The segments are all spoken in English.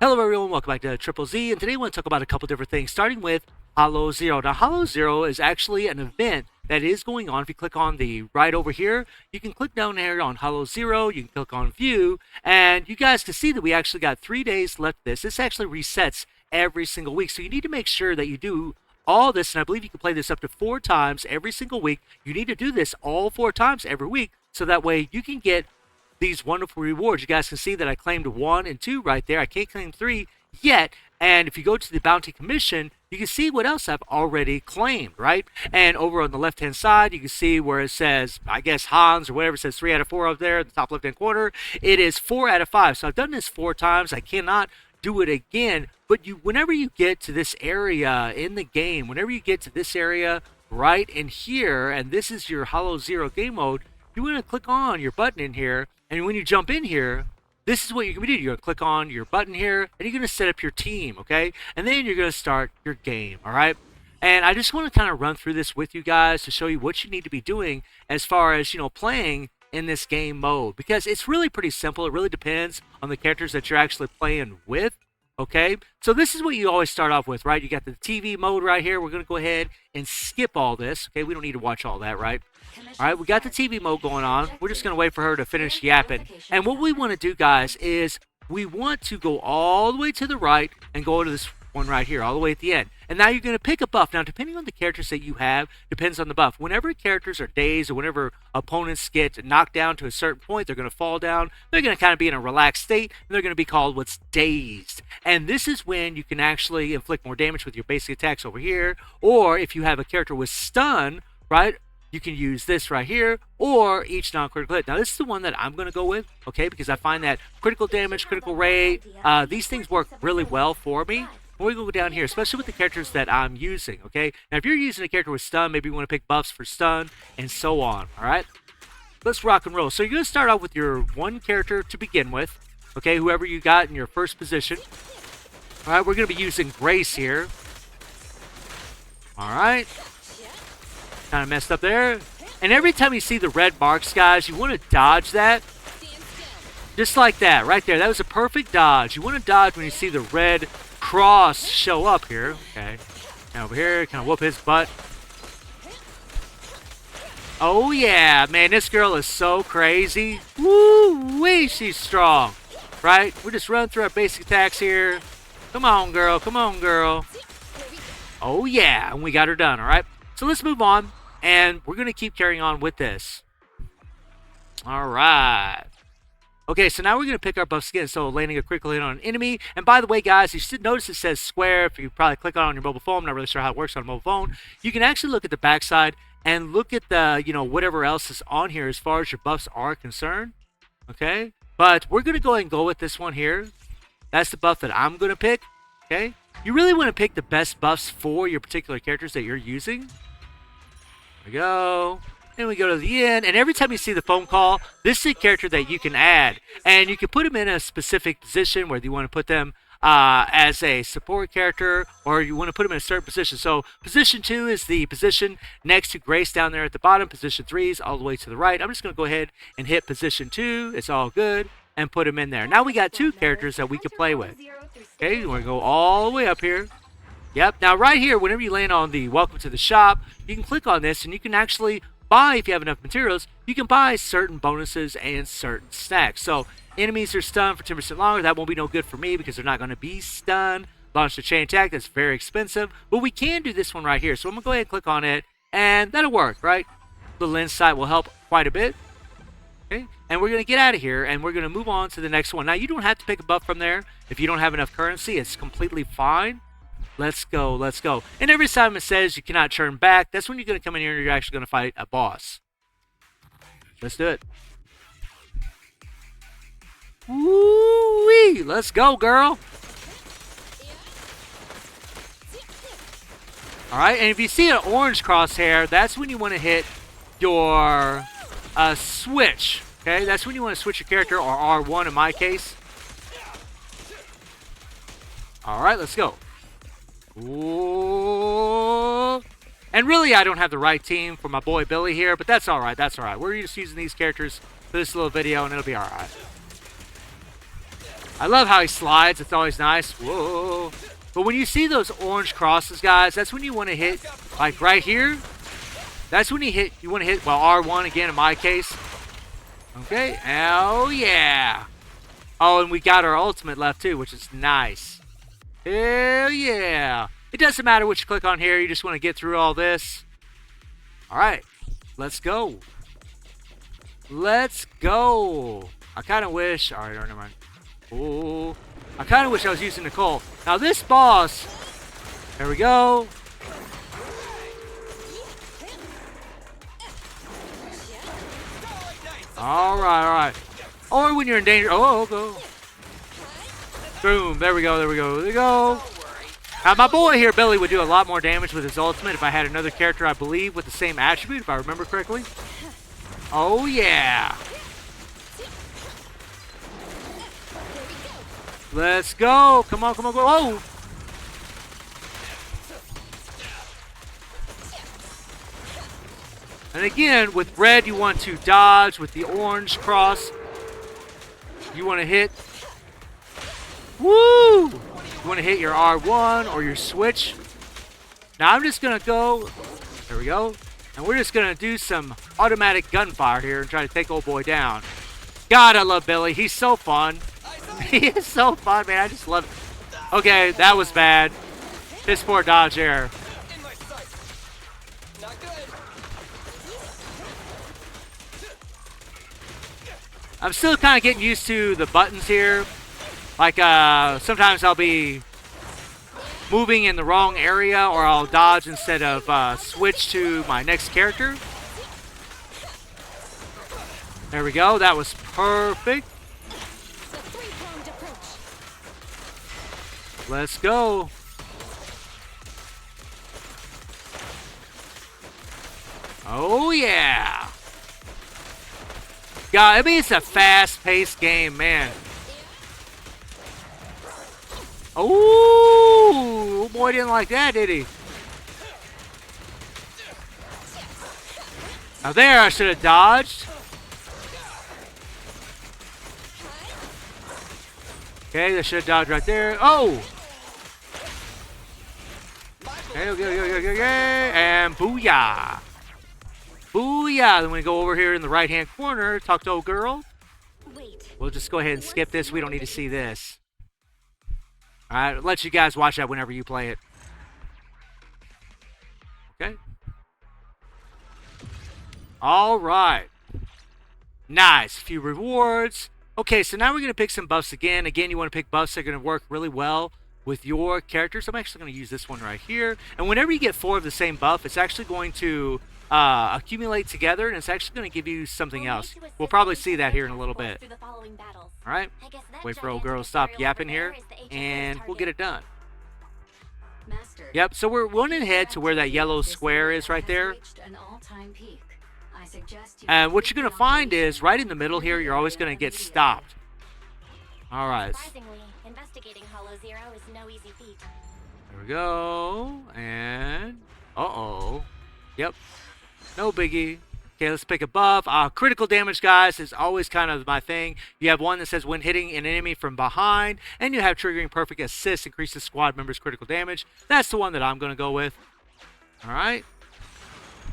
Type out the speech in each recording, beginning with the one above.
Hello everyone, welcome back to Triple Z, and today I want to talk about a couple different things, starting with Hollow Zero. Now, Hollow Zero is actually an event that is going on. If you click on the right over here, you can click down here on Hollow Zero, you can click on View, and you guys can see that we actually got 3 days left of this. This actually resets every single week, so you need to make sure that you do all this, and I believe you can play this up to 4 times every single week. You need to do this all 4 times every week, so that way you can get these wonderful rewards. You guys can see that I claimed 1 and 2 right there. I can't claim 3 yet. And if you go to the bounty commission, you can see what else I've already claimed, right? And over on the left-hand side, you can see where it says, I guess Hans or whatever, it says 3 out of 4 up there at the top left-hand corner. It is 4 out of 5. So I've done this 4 times. I cannot do it again. But whenever you get to this area in the game, whenever you get to this area right in here, and this is your Hollow Zero game mode, you want to click on your button in here. And when you jump in here, this is what you're going to do. You're going to click on your button here, and you're going to set up your team, okay? And then you're going to start your game, all right? And I just want to kind of run through this with you guys to show you what you need to be doing as far as, playing in this game mode. Because it's really pretty simple. It really depends on the characters that you're actually playing with, okay? So this is what you always start off with, right? You got the TV mode right here. We're going to go ahead and skip all this, okay? We don't need to watch all that, right? All right, we got the TV mode going on. We're just going to wait for her to finish yapping. And what we want to do, guys, is we want to go all the way to the right and go to this one right here, all the way at the end. And now you're going to pick a buff. Now, depending on the characters that you have, depends on the buff. Whenever characters are dazed or whenever opponents get knocked down to a certain point, they're going to fall down. They're going to kind of be in a relaxed state, and they're going to be called what's dazed. And this is when you can actually inflict more damage with your basic attacks over here. Or if you have a character with stun, right? You can use this right here, or each non-critical hit. Now, this is the one that I'm going to go with, okay, because I find that critical damage, critical rate, these things work really well for me. We're going to go down here, especially with the characters that I'm using, okay? Now, if you're using a character with stun, maybe you want to pick buffs for stun, and so on, all right? Let's rock and roll. So you're going to start out with your one character to begin with, okay, whoever you got in your first position. All right, we're going to be using Grace here. All right. Kind of messed up there. And every time you see the red marks, guys, you want to dodge that. Just like that, right there. That was a perfect dodge. You want to dodge when you see the red cross show up here. Okay. And over here, kind of whoop his butt. Oh, yeah. Man, this girl is so crazy. Woo-wee, she's strong. Right? We're just running through our basic attacks here. Come on, girl. Come on, girl. Oh, yeah. And we got her done, all right? So let's move on, and we're going to keep carrying on with this. All right. Okay, so now we're going to pick our buffs again. So landing a critical hit on an enemy. And by the way, guys, you should notice it says square. If you probably click on your mobile phone, I'm not really sure how it works on a mobile phone. You can actually look at the backside and look at the, whatever else is on here as far as your buffs are concerned. Okay? But we're going to go ahead and go with this one here. That's the buff that I'm going to pick. Okay? You really want to pick the best buffs for your particular characters that you're using. There we go. And we go to the end. And every time you see the phone call, this is a character that you can add. And you can put them in a specific position, whether you want to put them as a support character or you want to put them in a certain position. So position 2 is the position next to Grace down there at the bottom. Position 3 is all the way to the right. I'm just going to go ahead and hit position 2. It's all good. And put them in there. Now we got 2 characters that we can play with. Okay, we're going to go all the way up here. Yep. Now, right here, whenever you land on the Welcome to the Shop, you can click on this, and you can actually buy, if you have enough materials, you can buy certain bonuses and certain snacks. So, enemies are stunned for 10% longer. That won't be no good for me because they're not going to be stunned. Launch the chain attack. That's very expensive. But we can do this one right here. So, I'm going to go ahead and click on it, and that'll work, right? The lens sight will help quite a bit. Okay, and we're going to get out of here, and we're going to move on to the next one. Now, you don't have to pick a buff from there. If you don't have enough currency, it's completely fine. Let's go, let's go. And every time it says you cannot turn back, that's when you're going to come in here and you're actually going to fight a boss. Let's do it. Woo-wee! Let's go, girl. All right, and if you see an orange crosshair, that's when you want to hit your switch. Okay, that's when you want to switch your character, or R1 in my case. All right, let's go. Ooh. And really, I don't have the right team for my boy Billy here, but that's all right. That's all right. We're just using these characters for this little video, and it'll be all right. I love how he slides. It's always nice. Whoa. But when you see those orange crosses, guys, that's when you want to hit, like right here. That's when you want to hit, well, R1 again in my case. Okay. Oh, yeah. Oh, and we got our ultimate left too, which is nice. Hell yeah. It doesn't matter what you click on here. You just want to get through all this. All right. Let's go. Let's go. I kind of wish. All right, never mind. Oh, I kind of wish I was using Nicole. Now this boss. There we go. All right, all right. Or when you're in danger. Oh, go. Boom. There we go. There we go. There we go. Now my boy here, Billy, would do a lot more damage with his ultimate if I had another character, I believe, with the same attribute, if I remember correctly. Oh, yeah. Let's go. Come on, come on, go. Oh. And again, with red, you want to dodge. With the orange cross, you want to hit. Woo! You want to hit your R1 or your switch. Now I'm just going to go. There we go. And we're just going to do some automatic gunfire here and try to take old boy down. God, I love Billy. He's so fun. He is so fun, man. I just love it. Okay, that was bad. This poor dodge there. I'm still kind of getting used to the buttons here. Like, sometimes I'll be moving in the wrong area, or I'll dodge instead of switch to my next character. There we go. That was perfect. Let's go. Oh, yeah. Yeah, I mean, it's a fast-paced game, man. Oh, boy didn't like that, did he? Now there, I should have dodged. Okay, I should have dodged right there. Oh! Okay, and booyah! Booyah! Then we go over here in the right-hand corner, talk to old girl. We'll just go ahead and skip this. We don't need to see this. Alright, I'll let you guys watch that whenever you play it. Okay. Alright. Nice. A few rewards. Okay, so now we're going to pick some buffs again. Again, you want to pick buffs that are going to work really well with your characters. I'm actually going to use this one right here. And whenever you get 4 of the same buff, it's actually going to accumulate together, and it's actually going to give you something else. We'll probably see that here in a little bit. Alright, wait for old girl to stop yapping here, and we'll get it done. Yep, so we're running ahead to where that yellow square is right there. And what you're going to find is, right in the middle here, you're always going to get stopped. Alright. There we go, and... uh-oh. Yep. No biggie. Okay, let's pick a buff. Critical damage, guys, is always kind of my thing. You have one that says when hitting an enemy from behind, and you have triggering perfect assist, increases squad members' critical damage. That's the one that I'm going to go with. All right.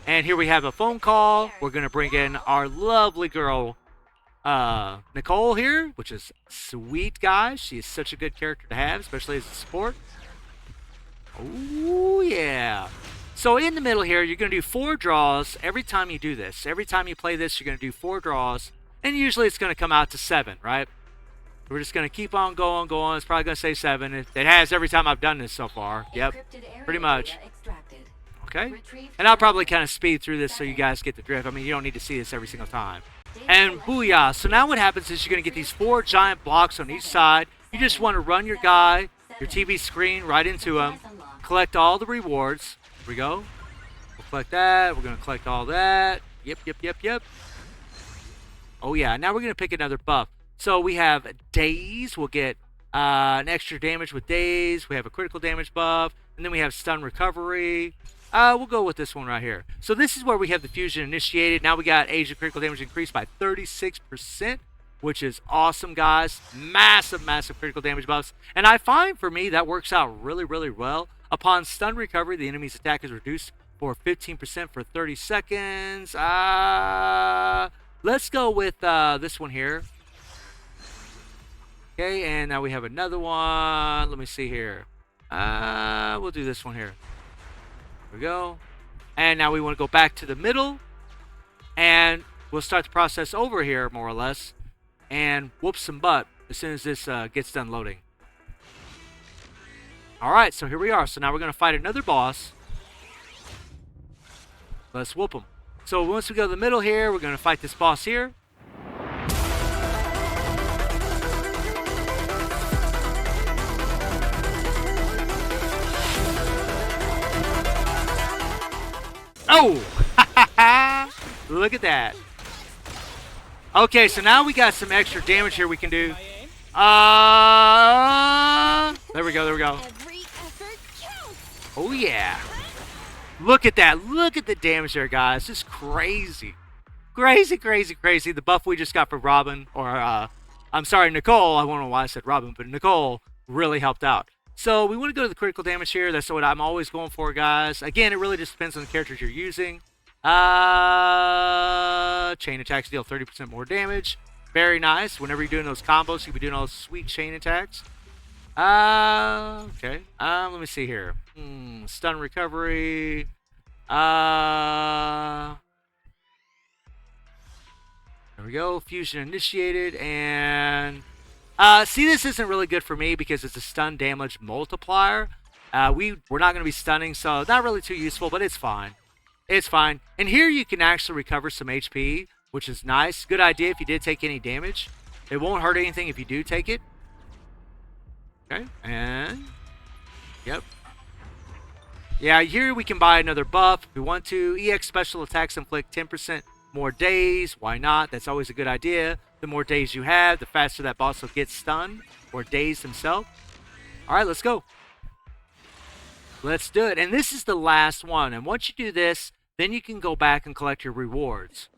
And here we have a phone call. We're going to bring in our lovely girl, Nicole here, which is sweet, guys. She is such a good character to have, especially as a support. Oh, yeah. So in the middle here, you're going to do 4 draws every time you do this. Every time you play this, you're going to do 4 draws. And usually it's going to come out to 7, right? We're just going to keep on going. It's probably going to say 7. It has every time I've done this so far. Yep, pretty much. Okay? And I'll probably kind of speed through this so you guys get the drift. I mean, you don't need to see this every single time. And booyah. So now what happens is you're going to get these 4 giant blocks on each side. You just want to run your guy, your TV screen, right into them. Collect all the rewards. Here we go. We'll collect that. We're going to collect all that. Yep. Oh, yeah. Now we're going to pick another buff. So we have Daze. We'll get an extra damage with Daze. We have a critical damage buff. And then we have stun recovery. We'll go with this one right here. So this is where we have the fusion initiated. Now we got Age of critical damage increased by 36%. which is awesome, guys. Massive, massive critical damage buffs. And I find for me that works out really, really well. Upon stun recovery, the enemy's attack is reduced for 15% for 30 seconds. Let's go with this one here. Okay, and now we have another one. Let me see here. We'll do this one here. There we go. And now we want to go back to the middle. And we'll start the process over here, more or less. And whoop some butt as soon as this gets done loading. Alright, so here we are. So now we're going to fight another boss. Let's whoop him. So once we go to the middle here, we're going to fight this boss here. Oh! Look at that. Okay, so now we got some extra damage here we can do. There we go, there we go. Oh, yeah. Look at that. Look at the damage there, guys. Just crazy. Crazy, crazy, crazy. The buff we just got for Robin, or, I'm sorry, Nicole. I don't know why I said Robin, but Nicole really helped out. So we want to go to the critical damage here. That's what I'm always going for, guys. Again, it really just depends on the characters you're using. Chain attacks deal 30% more damage. Very nice. Whenever you're doing those combos, you'll be doing all those sweet chain attacks. Okay. Let me see here. Stun recovery. There we go. Fusion initiated. And see, this isn't really good for me because it's a stun damage multiplier. We're not going to be stunning, so not really too useful, but it's fine. It's fine. And here you can actually recover some HP, which is nice. Good idea if you did take any damage. It won't hurt anything if you do take it. Okay, and yep. Yeah, here we can buy another buff if we want to. EX special attacks inflict 10% more days. Why not? That's always a good idea. The more days you have, the faster that boss will get stunned or dazed himself. All right, let's go. Let's do it. And this is the last one. And once you do this, then you can go back and collect your rewards.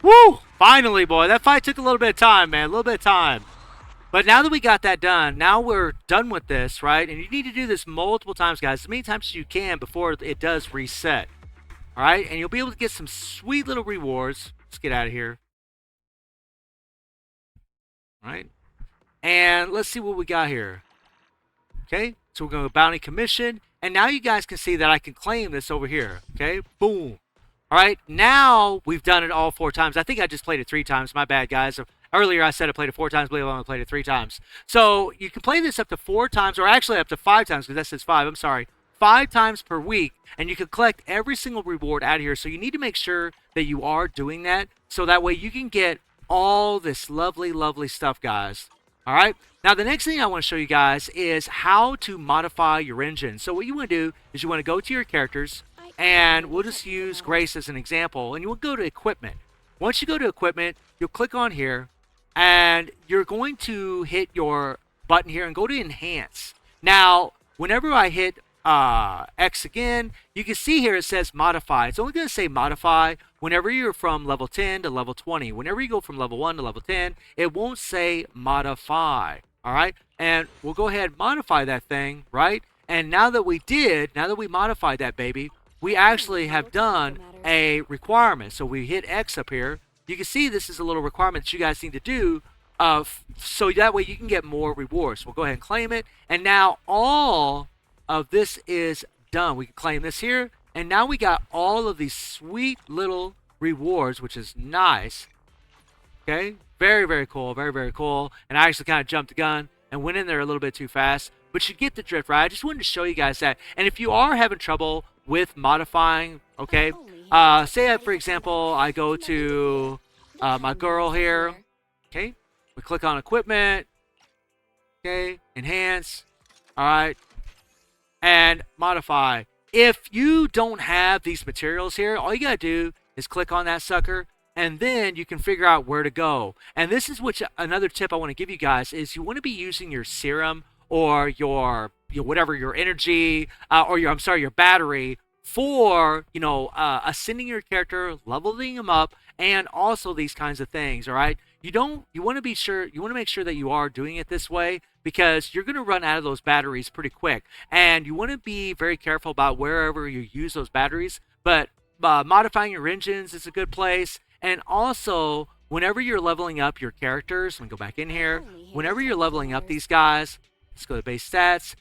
Woo! Finally, boy. That fight took a little bit of time, man. A little bit of time. But now that we got that done, now we're done with this, right? And you need to do this multiple times, guys. As many times as you can before it does reset. All right? And you'll be able to get some sweet little rewards. Let's get out of here. All right? And let's see what we got here. Okay? So we're going to bounty commission. And now you guys can see that I can claim this over here. Okay? Boom. All right, now we've done it all 4 times. I think I just played it 3 times. My bad, guys. Earlier I said I played it 4 times. I believe I only played it 3 times. So you can play this up to 4 times, or actually up to 5 times, because that says 5. I'm sorry. 5 times per week, and you can collect every single reward out of here. So you need to make sure that you are doing that, so that way you can get all this lovely, lovely stuff, guys. All right. Now, the next thing I want to show you guys is how to modify your engine. So what you want to do is you want to go to your characters, and we'll just use Grace as an example. And you will go to equipment. Once you go to equipment, you'll click on here. And you're going to hit your button here and go to enhance. Now, whenever I hit X again, you can see here it says modify. It's only going to say modify whenever you're from level 10 to level 20. Whenever you go from level 1 to level 10, it won't say modify. All right. And we'll go ahead and modify that thing. Right. And now that we modified that baby, we actually have done a requirement. So we hit X up here. You can see this is a little requirement that you guys need to do so that way you can get more rewards. We'll go ahead and claim it. And now all of this is done. We can claim this here. And now we got all of these sweet little rewards, which is nice. Okay. Very, very cool. Very, very cool. And I actually kind of jumped the gun and went in there a little bit too fast. But you get the drift, right? I just wanted to show you guys that. And if you are having trouble with modifying, okay, say for example I go to my girl here. Okay, we click on equipment. Okay, enhance. All right, and modify. If you don't have these materials here, all you gotta do is click on that sucker, and then you can figure out where to go. And this is another tip I want to give you guys is you want to be using your serum or your whatever your energy or your battery for ascending your character, leveling them up, and also these kinds of things. All right, you want to make sure that you are doing it this way because you're going to run out of those batteries pretty quick, and you want to be very careful about wherever you use those batteries. But modifying your engines is a good place. And also, whenever you're leveling up your characters, let me go back in here. Whenever you're leveling up these guys, let's go to base stats.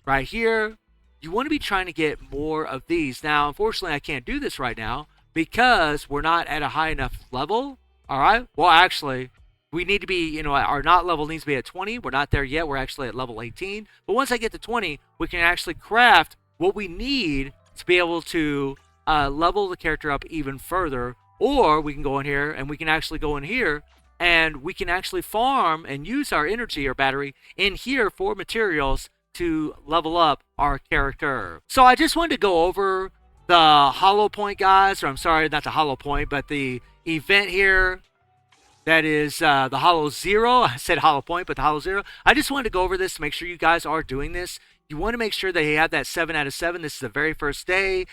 Right here, you want to be trying to get more of these. Now, unfortunately, I can't do this right now because we're not at a high enough level. All right. Well, actually, we need to be, our not level needs to be at 20. We're not there yet. We're actually at level 18. But once I get to 20, we can actually craft what we need to be able to level the character up even further. Or we can go in here and we can actually go in here and we can actually farm and use our energy or battery in here for materials to level up our character. So I just wanted to go over the hollow point, guys, or I'm sorry, not the hollow point, but the event here that is the Hollow Zero. I said Hollow Point, but the Hollow Zero. I just wanted to go over this to make sure you guys are doing this. You want to make sure that you have that 7 out of 7. This is the very first day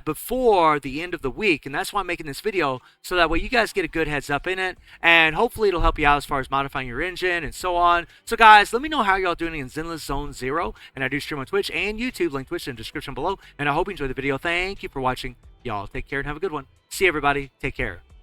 before the end of the week. And that's why I'm making this video, so that way you guys get a good heads up in it. And hopefully it'll help you out as far as modifying your engine and so on. So guys, let me know how y'all doing in Zenless Zone Zero. And I do stream on Twitch and YouTube. Link Twitch in the description below. And I hope you enjoyed the video. Thank you for watching. Y'all take care and have a good one. See everybody. Take care.